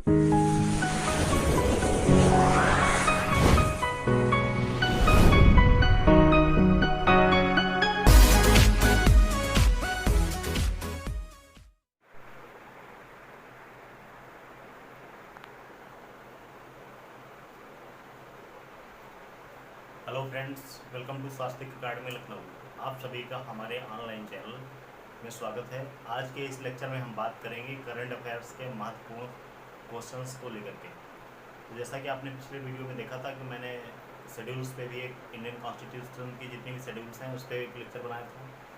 Hello friends, welcome to स्वास्तिक अकादमी लखनऊ। आप सभी का हमारे ऑनलाइन चैनल में स्वागत है। आज के इस लेक्चर में हम बात करेंगे करंट अफेयर्स के महत्वपूर्ण क्वेश्चंस को लेकर के। तो जैसा कि आपने पिछले वीडियो में देखा था कि मैंने शेड्यूल्स पे भी एक इंडियन कॉन्स्टिट्यूशन की जितनी भी शेड्यूल्स हैं उस पर एक लेक्चर बनाया था।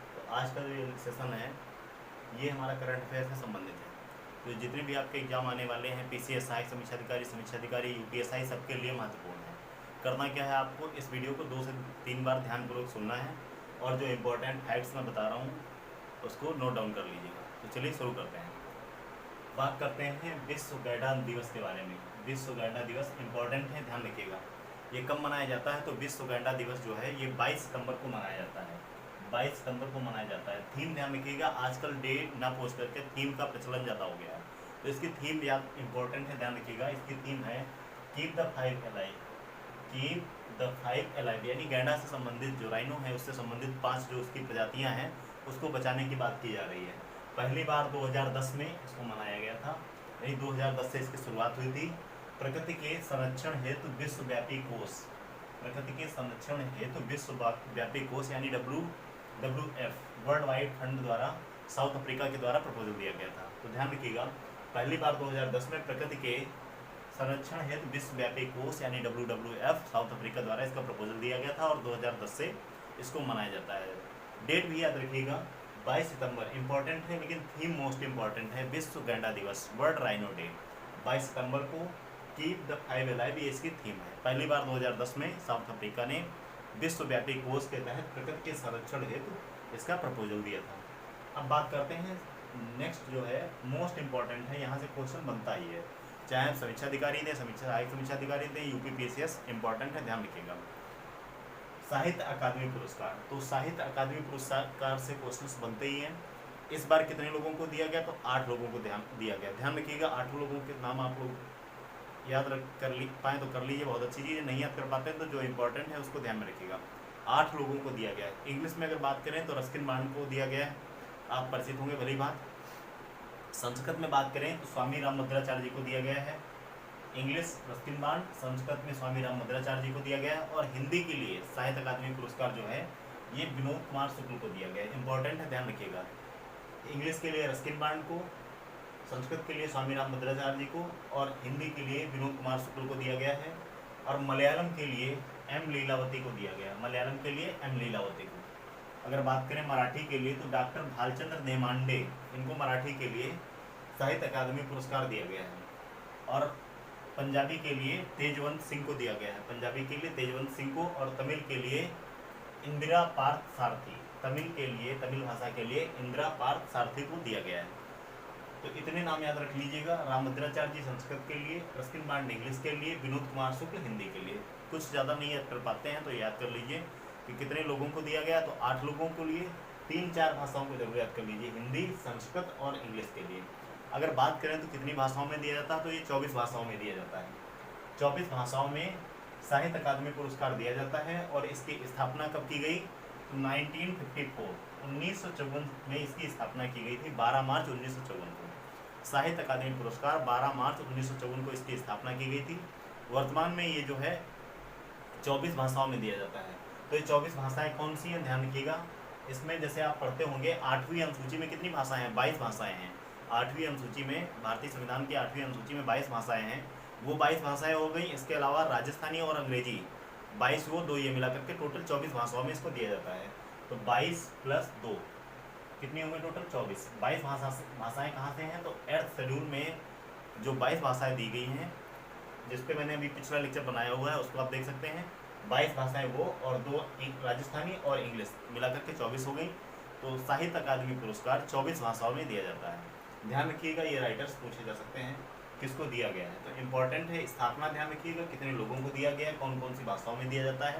तो आज का जो सेशन है ये हमारा करंट अफेयर से संबंधित है। तो जितने भी आपके एग्जाम आने वाले हैं, PCSI, समीक्षा अधिकारी, UPSI, सबके लिए महत्वपूर्ण है। करना क्या है, आपको इस वीडियो को 2 से 3 बार ध्यानपूर्वक सुनना है और जो इम्पोर्टेंट फैक्ट्स मैं बता रहा हूँ उसको नोट डाउन कर लीजिएगा। तो चलिए शुरू करते हैं। बात करते हैं विश्व गैंडा दिवस के बारे में। विश्व गैंडा दिवस इम्पोर्टेंट है, ध्यान रखिएगा। ये कब मनाया जाता है? तो विश्व गैंडा दिवस जो है ये 22 सितंबर को मनाया जाता है। 22 सितंबर को मनाया जाता है। थीम ध्यान रखिएगा, आजकल डेट ना पोस्ट करके थीम का प्रचलन ज़्यादा हो गया है, तो इसकी थीम याद इम्पोर्टेंट है, ध्यान रखिएगा। इसकी थीम है keep the 5 alive. Keep the 5 alive यानी गैंडा से संबंधित जो राइनो है उससे संबंधित 5 जो उसकी प्रजातियां हैं उसको बचाने की बात की जा रही है। पहली बार 2010 में इसको मनाया गया था, नहीं 2010 से इसकी शुरुआत हुई थी। प्रकृति के संरक्षण हेतु विश्वव्यापी कोष, प्रकृति के संरक्षण हेतु विश्वव्यापी कोष यानी WWF वर्ल्ड वाइड फंड द्वारा साउथ अफ्रीका के द्वारा प्रपोजल दिया गया था। तो ध्यान रखिएगा, पहली बार 2010 में प्रकृति के संरक्षण हेतु विश्वव्यापी कोष यानी WWF साउथ अफ्रीका द्वारा इसका प्रपोजल दिया गया था और 2010 से इसको मनाया जाता है। डेट भी याद रखिएगा, 22 सितंबर इम्पॉर्टेंट है, लेकिन थीम मोस्ट इम्पॉर्टेंट है विश्व गैंडा दिवस, वर्ल्ड राइनो डे। 22 सितंबर को कीप द 5 अलाइव ये इसकी थीम है। पहली बार 2010 में साउथ अफ्रीका ने विश्वव्यापी कोष के तहत प्रकृति के संरक्षण हेतु इसका प्रपोजल दिया था। अब बात करते हैं नेक्स्ट जो है मोस्ट इम्पॉर्टेंट है, यहाँ से क्वेश्चन बनता ही है, चाहे आप समीक्षा अधिकारी दें, समीक्षा अधिकारी दें, UPPSS इंपॉर्टेंट है, ध्यान रखिएगा। साहित्य अकादमी पुरस्कार, तो साहित्य अकादमी पुरस्कार से क्वेश्चंस बनते ही हैं। इस बार कितने लोगों को दिया गया? तो 8 लोगों को दिया गया। ध्यान रखिएगा, 8 लोगों के नाम आप लोग याद कर पाएँ तो कर लीजिए, बहुत अच्छी चीज़ है। नहीं याद कर पाते हैं तो जो इंपॉर्टेंट है उसको ध्यान में रखिएगा। 8 लोगों को दिया गया है। इंग्लिश में अगर बात करें तो रस्किन बॉन्ड को दिया गया है, आप परिचित होंगे भली बात। संस्कृत में बात करें तो स्वामी रामभद्राचार्य जी को दिया गया है। इंग्लिश रस्किन बॉन्ड, संस्कृत में स्वामी रामभद्राचार्य जी को दिया गया है। और हिंदी के लिए साहित्य अकादमी पुरस्कार जो है ये विनोद कुमार शुक्ल को दिया गया है, इंपॉर्टेंट है, ध्यान रखिएगा। इंग्लिश के लिए रस्किन बॉन्ड को, संस्कृत के लिए स्वामी रामभद्राचार्य जी को और हिंदी के लिए विनोद कुमार शुक्ल को दिया गया है। और मलयालम के लिए M लीलावती को दिया गया, मलयालम के लिए M लीलावती को। अगर बात करें मराठी के लिए तो डॉक्टर भालचंद्र नेमांडे, इनको मराठी के लिए साहित्य अकादमी पुरस्कार दिया गया है। और पंजाबी के लिए तेजवंत सिंह को दिया गया है, पंजाबी के लिए तेजवंत सिंह को। और तमिल के लिए इंदिरा पार्थ सारथी, तमिल भाषा के लिए इंदिरा पार्थ सारथी को दिया गया है। तो इतने नाम याद रख लीजिएगा। रामभद्राचार्य जी संस्कृत के लिए, रस्किन बॉन्ड इंग्लिश के लिए, विनोद कुमार शुक्ल हिंदी के लिए। कुछ ज़्यादा नहीं याद कर पाते हैं तो याद कर लीजिए कि कितने लोगों को दिया गया। तो 8 लोगों को लिए 3-4 भाषाओं को जरूर याद कर लीजिए, हिंदी, संस्कृत और इंग्लिश के लिए। अगर बात करें तो कितनी भाषाओं में दिया जाता है? तो ये 24 भाषाओं में दिया जाता है। 24 भाषाओं में साहित्य अकादमी पुरस्कार दिया जाता है। और इसकी स्थापना कब की गई? तो 1954 में इसकी स्थापना की गई थी, 12 मार्च 1954 को। साहित्य अकादमी पुरस्कार 12 मार्च 1954 को इसकी स्थापना की गई थी। वर्तमान में ये जो है 24 भाषाओं में दिया जाता है। तो ये 24 भाषाएं कौन सी हैं, ध्यान रखिएगा। इसमें जैसे आप पढ़ते होंगे 8वीं अनुसूची में कितनी भाषाएं हैं? 22 भाषाएं हैं। 8वीं अनुसूची में, भारतीय संविधान की 8वीं अनुसूची में 22 भाषाएं हैं। वो 22 भाषाएं हो गई। इसके अलावा राजस्थानी और अंग्रेजी 22 वो 2 ये मिला करके टोटल 24 भाषाओं में इसको दिया जाता है। तो 22 + 2 कितनी होंगी? टोटल 24। 22 भाषाएं कहाँ से हैं? तो 8th शेड्यूल में जो 22 भाषाएं दी गई हैं, जिस पे मैंने अभी पिछला लेक्चर बनाया हुआ है उसको आप देख सकते हैं। 22 भाषाएं वो और 2 राजस्थानी और इंग्लिश मिलाकर के 24 हो गई। तो साहित्य अकादमी पुरस्कार 24 भाषाओं में दिया जाता है। ध्यान रखिएगा, ये राइटर्स पूछे जा सकते हैं किसको दिया गया है। तो इम्पॉर्टेंट है स्थापना, ध्यान रखिएगा, कितने लोगों को दिया गया है, कौन कौन सी भाषाओं में दिया जाता है।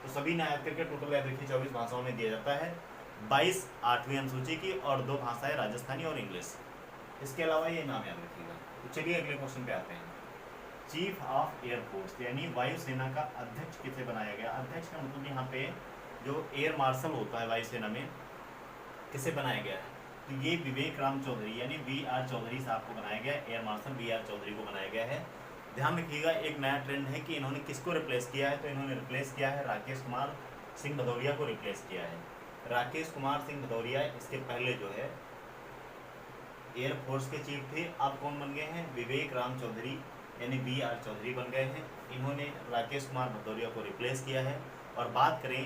तो सभी ने याद करके टोटल याद रखिए 24 भाषाओं में दिया जाता है। 22 8वीं अनुसूची की और 2 भाषाएं राजस्थानी और इंग्लिश। इसके अलावा ये नाम याद रखिएगा। तो चलिए अगले क्वेश्चन पे आते हैं। चीफ ऑफ एयरफोर्स यानी वायुसेना का अध्यक्ष किसे बनाया गया? अध्यक्ष का मतलब यहाँ पे जो एयर मार्शल होता है वायुसेना में, किसे बनाया गया है? तो ये विवेक राम चौधरी यानी VR चौधरी साहब को बनाया गया है। एयर मार्शल VR चौधरी को बनाया गया है। ध्यान रखिएगा, एक नया ट्रेंड है कि इन्होंने किसको रिप्लेस किया है? तो इन्होंने रिप्लेस किया है राकेश कुमार सिंह भदौरिया को रिप्लेस किया है। राकेश कुमार सिंह भदौरिया इसके पहले जो है एयरफोर्स के चीफ थे। अब कौन बन गए हैं? विवेक राम चौधरी यानी VR चौधरी बन गए हैं। इन्होंने राकेश कुमार भदौरिया को रिप्लेस किया है। और बात करें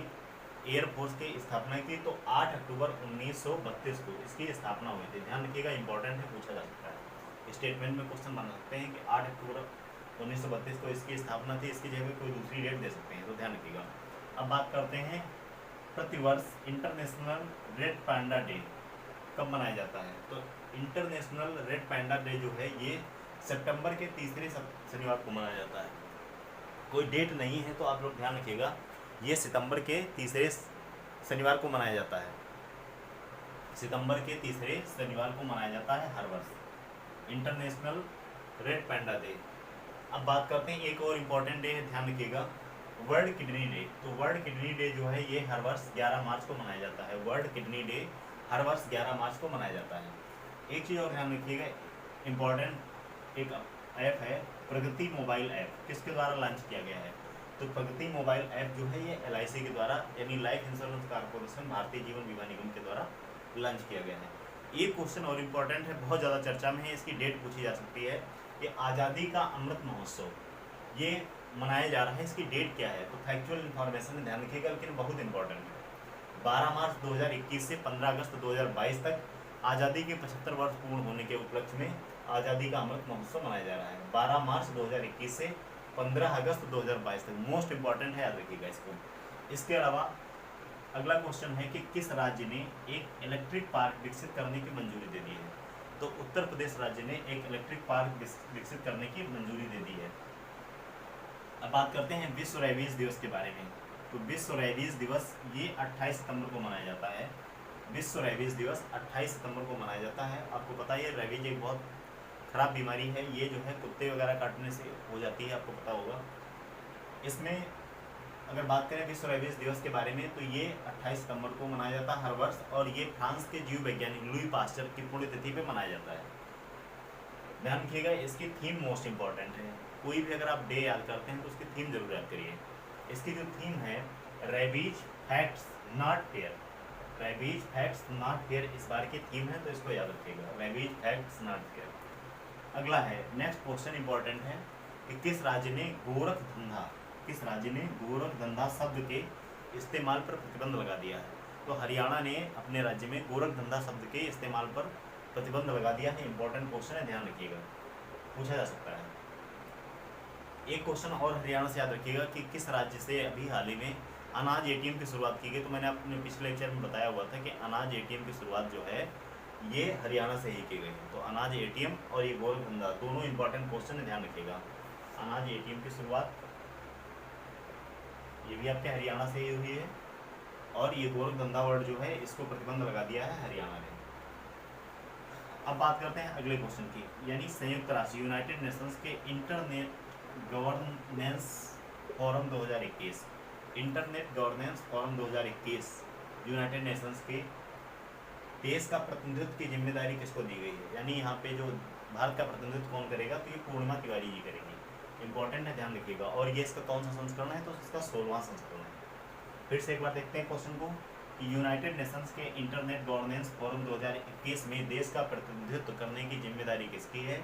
एयरफोर्स की स्थापना की तो 8 अक्टूबर 1932 को इसकी स्थापना हुई थी। ध्यान रखिएगा, इंपॉर्टेंट है, पूछा जा सकता है। स्टेटमेंट में क्वेश्चन बना सकते हैं कि 8 अक्टूबर 1932 को इसकी स्थापना थी, इसकी जगह कोई दूसरी डेट दे सकते हैं, तो ध्यान रखिएगा। अब बात करते हैं प्रतिवर्ष इंटरनेशनल रेड पैंडा डे कब मनाया जाता है? तो इंटरनेशनल रेड पैंडा डे जो है ये सितंबर के तीसरे शनिवार को मनाया जाता है। कोई डेट नहीं है, तो आप लोग ध्यान रखिएगा, ये सितंबर के तीसरे शनिवार को मनाया जाता है। सितंबर के तीसरे शनिवार को मनाया जाता है हर वर्ष इंटरनेशनल रेड पैंडा डे। अब बात करते हैं एक और इम्पॉर्टेंट डे है, ध्यान रखिएगा, वर्ल्ड किडनी डे। तो वर्ल्ड किडनी डे जो है ये हर वर्ष 11 मार्च को मनाया जाता है। वर्ल्ड किडनी डे हर वर्ष 11 मार्च को मनाया जाता है। एक चीज़ और ध्यान रखिएगा, इम्पॉर्टेंट एक ऐप है प्रगति मोबाइल ऐप, किसके द्वारा लॉन्च किया गया है? तो प्रगति मोबाइल ऐप जो है ये LIC के द्वारा यानी life insurance corporation Bharatiya Jeevan बीमा निगम के द्वारा लॉन्च किया गया है। एक क्वेश्चन और इम्पॉर्टेंट है, बहुत ज़्यादा चर्चा में है, इसकी डेट पूछी जा सकती है कि आज़ादी का अमृत महोत्सव ये मनाया जा रहा है, इसकी डेट क्या है? तो फैक्चुअल इन्फॉर्मेशन ध्यान रखिएगा, लेकिन बहुत इंपॉर्टेंट है। 12 मार्च 2021 से 15 अगस्त 2022 तक आज़ादी के 75 वर्ष पूर्ण होने के उपलक्ष्य में आज़ादी का अमृत महोत्सव मनाया जा रहा है। 12 मार्च 2021 से 15 अगस्त 2022 तक, मोस्ट इंपॉर्टेंट है, याद रखिएगा इसको। इसके अलावा अगला क्वेश्चन है कि किस राज्य ने एक इलेक्ट्रिक पार्क विकसित करने की मंजूरी दे दी है? तो उत्तर प्रदेश राज्य ने एक इलेक्ट्रिक पार्क विकसित करने की मंजूरी दे दी है। अब बात करते हैं विश्व रेबीज दिवस के बारे में। तो विश्व रेबीज दिवस ये 28 सितंबर को मनाया जाता है। विश्व रेबीज दिवस 28 सितंबर को मनाया जाता है। आपको पता है रेबीज एक बहुत ख़राब बीमारी है, ये जो है कुत्ते वगैरह काटने से हो जाती है, आपको पता होगा। इसमें अगर बात करें विश्व रेबीज दिवस के बारे में तो ये 28 सितंबर को मनाया जाता है हर वर्ष, और ये फ्रांस के जीव वैज्ञानिक लुई पास्चर की पुण्यतिथि पे मनाया जाता है। ध्यान रखिएगा, इसकी थीम मोस्ट इंपॉर्टेंट है। कोई भी अगर आप डे याद करते हैं तो उसकी थीम जरूर याद करिए। इसकी जो थीम है rabies facts not fair, rabies facts not fair इस बार की थीम है, तो इसको याद रखिएगा, रेबीज फैक्ट्स नॉट फेयर। अगला है नेक्स्ट क्वेश्चन इंपॉर्टेंट है कि किस राज्य ने गोरख धंधा शब्द के इस्तेमाल पर प्रतिबंध लगा दिया है? तो हरियाणा ने अपने राज्य में गोरख धंधा शब्द के इस्तेमाल पर प्रतिबंध लगा दिया है। इंपॉर्टेंट क्वेश्चन है, ध्यान रखिएगा, पूछा जा सकता है। एक क्वेश्चन और हरियाणा से याद रखिएगा कि किस राज्य से अभी हाल ही में अनाज ATM की शुरुआत की गई? तो मैंने अपने पिछले लेक्चर में बताया हुआ था कि अनाज ATM की शुरुआत जो है ये हरियाणा से ही की गई है। तो अनाज ATM और ये गोरख धंधा दोनों इंपॉर्टेंट क्वेश्चन है, ध्यान रखिएगा। अनाज ATM की शुरुआत ये भी आपके हरियाणा से ही हुई है, और ये गोरख धंधा वर्ड जो है इसको प्रतिबंध लगा दिया है हरियाणा ने। अब बात करते हैं अगले क्वेश्चन की, यानी संयुक्त राष्ट्र यूनाइटेड नेशंस के internet governance forum 2021, internet governance forum 2021 United Nations के देश का प्रतिनिधित्व की जिम्मेदारी किसको दी गई है? यानी यहाँ पे जो भारत का प्रतिनिधित्व कौन करेगा? तो ये पूर्णिमा तिवारी जी करेंगी। इंपॉर्टेंट है, ध्यान रखिएगा। और ये इसका कौन सा संस्करण है? तो इसका 16वां संस्करण है। फिर से एक बार देखते हैं क्वेश्चन को कि यूनाइटेड नेशंस के इंटरनेट गवर्नेंस फोरम 2021 में देश का प्रतिनिधित्व करने की जिम्मेदारी किसकी है?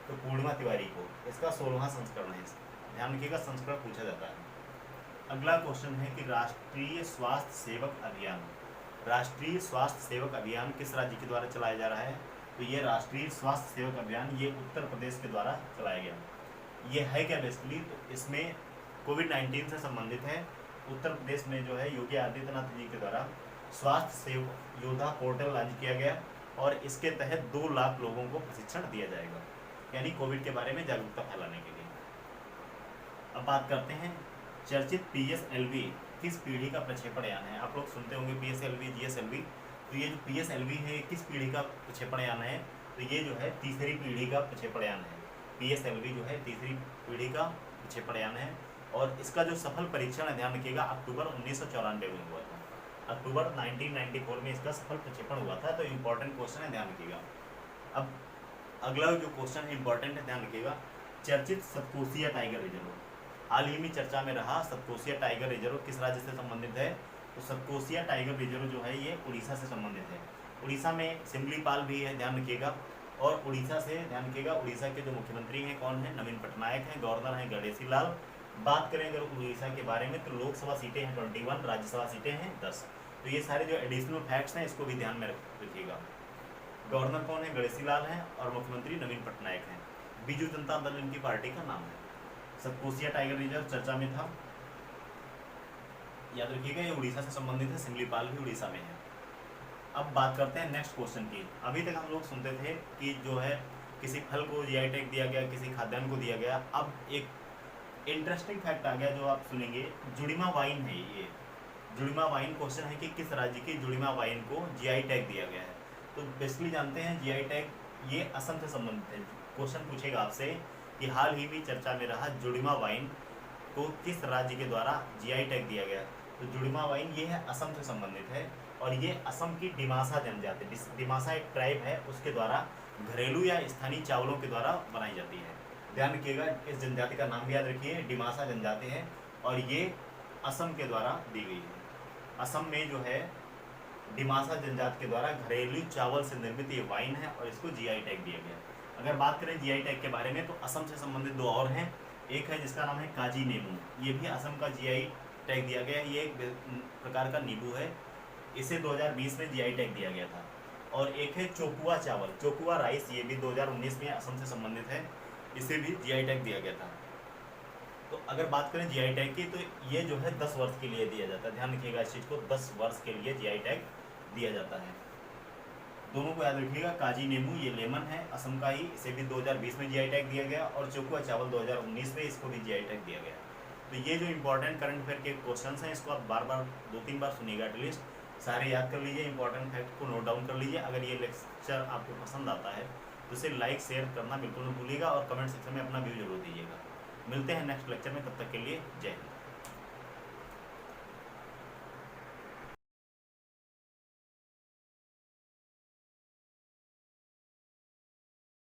तो पूर्णिमा तिवारी को। इसका 16वां संस्करण है। ध्यान रखिएगा, संस्करण पूछा जाता है। अगला क्वेश्चन है कि राष्ट्रीय स्वास्थ्य सेवक अभियान, राष्ट्रीय स्वास्थ्य सेवक अभियान किस राज्य के द्वारा चलाया जा रहा है? तो ये राष्ट्रीय स्वास्थ्य सेवक अभियान ये उत्तर प्रदेश के द्वारा चलाया गया। ये है क्या बेसिकली? तो इसमें कोविड-19 से संबंधित है। उत्तर प्रदेश में जो है योगी आदित्यनाथ जी के द्वारा स्वास्थ्य सेवक योद्धा पोर्टल लॉन्च किया गया, और इसके तहत 2 लाख लोगों को प्रशिक्षण दिया जाएगा, यानी कोविड के बारे में जागरूकता फैलाने के लिए। अब बात करते हैं चर्चित PSLV किस पीढ़ी का प्रक्षेपण यान है? आप लोग सुनते होंगे PSLV GSLV। तो ये जो PSLV है किस पीढ़ी का प्रक्षेपण यान है? तो ये जो है तीसरी पीढ़ी का प्रक्षेपण है। PSLV जो है तीसरी पीढ़ी का प्रक्षेपण है और इसका जो सफल परीक्षण है, ध्यान रखिएगा, अक्टूबर 1994 में हुआ था। अक्टूबर 1994 में इसका सफल प्रक्षेपण हुआ था। तो इम्पोर्टेंट क्वेश्चन है, ध्यान रखिएगा। अब अगला जो क्वेश्चन इम्पोर्टेंट है, ध्यान रखिएगा, चर्चित सतकोसिया टाइगर रिजर्व, हाल ही में चर्चा में रहा सतकोसिया टाइगर रिजर्व किस राज्य से संबंधित है? तो सतकोसिया टाइगर रिजर्व जो है ये उड़ीसा से संबंधित है। उड़ीसा में सिमलीपाल भी है, ध्यान रखिएगा। और उड़ीसा से, ध्यान रखिएगा, उड़ीसा के जो मुख्यमंत्री हैं कौन है? नवीन पटनायक हैं। गवर्नर हैं गणेशी लाल। बात करें अगर उड़ीसा के बारे में तो लोकसभा सीटें हैं 21, राज्यसभा सीटें हैं 10। तो ये सारे जो एडिशनल फैक्ट्स हैं इसको भी ध्यान में रखिएगा। गवर्नर कौन है? गणेशी लाल हैं और मुख्यमंत्री नवीन पटनायक हैं। बीजू जनता दल इनकी पार्टी का नाम है। सतकोसिया टाइगर रिजर्व चर्चा में था, याद रखिएगा, ये उड़ीसा से संबंधित है। सिमलीपाल भी उड़ीसा में है। अब बात करते हैं नेक्स्ट क्वेश्चन की। अभी तक हम लोग सुनते थे कि जो है किसी फल को GI टैग दिया गया, किसी खाद्यान्न को दिया गया। अब एक इंटरेस्टिंग फैक्ट आ गया जो आप सुनेंगे, जुड़ीमा वाइन है ये। जुड़ीमा वाइन क्वेश्चन है कि किस राज्य की जुड़ीमा वाइन को GI टैग दिया गया है? तो बेसिकली जानते हैं GI टैग ये असम से संबंधित है। क्वेश्चन पूछेगा आपसे कि हाल ही में चर्चा में रहा जुड़ीमा वाइन को किस राज्य के द्वारा GI टैग दिया गया? तो जुड़ीमा वाइन ये है असम से संबंधित है और ये असम की डिमासा जनजाति, डिमासा एक ट्राइब है, उसके द्वारा घरेलू या स्थानीय चावलों के द्वारा बनाई जाती है। ध्यान रखिएगा, इस जनजाति का नाम भी याद रखिए, डिमासा जनजाति है और ये असम के द्वारा दी गई है। असम में जो है डिमासा जनजाति के द्वारा घरेलू चावल से निर्मित ये वाइन है और इसको GI टैग दिया गया। अगर बात करें GI टैग के बारे में तो असम से संबंधित दो और हैं। एक है जिसका नाम है काजी नींबू, ये भी असम का GI टैग दिया गया है। ये एक प्रकार का नींबू है, इसे 2020 में GI टैग दिया गया था। और एक है चोकुआ चावल, चोकुआ राइस, ये भी 2019 में असम से संबंधित है, इसे भी GI टैग दिया गया था। तो अगर बात करें GI टैग की तो ये जो है 10 वर्ष के लिए दिया जाता है। ध्यान रखिएगा इस चीज़ को, 10 वर्ष के लिए GI टैग दिया जाता है। दोनों को याद रखिएगा, काजी नींबू ये लेमन है असम का ही, इसे भी 2020 में GI टैग दिया गया और चोकुआ चावल 2019 में इसको भी GI टैग दिया गया। तो ये जो इंपॉर्टेंट करंट अफेयर के क्वेश्चंस हैं इसको आप बार बार 2-3 बार सुनिएगा एटलीस्ट, सारे याद कर लीजिए, इंपॉर्टेंट फैक्ट को नोट डाउन कर लीजिए। अगर ये लेक्चर आपको पसंद आता है तो इसे लाइक शेयर करना बिल्कुल न भूलिएगा और कमेंट सेक्शन में अपना व्यू जरूर दीजिएगा। मिलते हैं नेक्स्ट लेक्चर में, तब तक के लिए जय हिंद।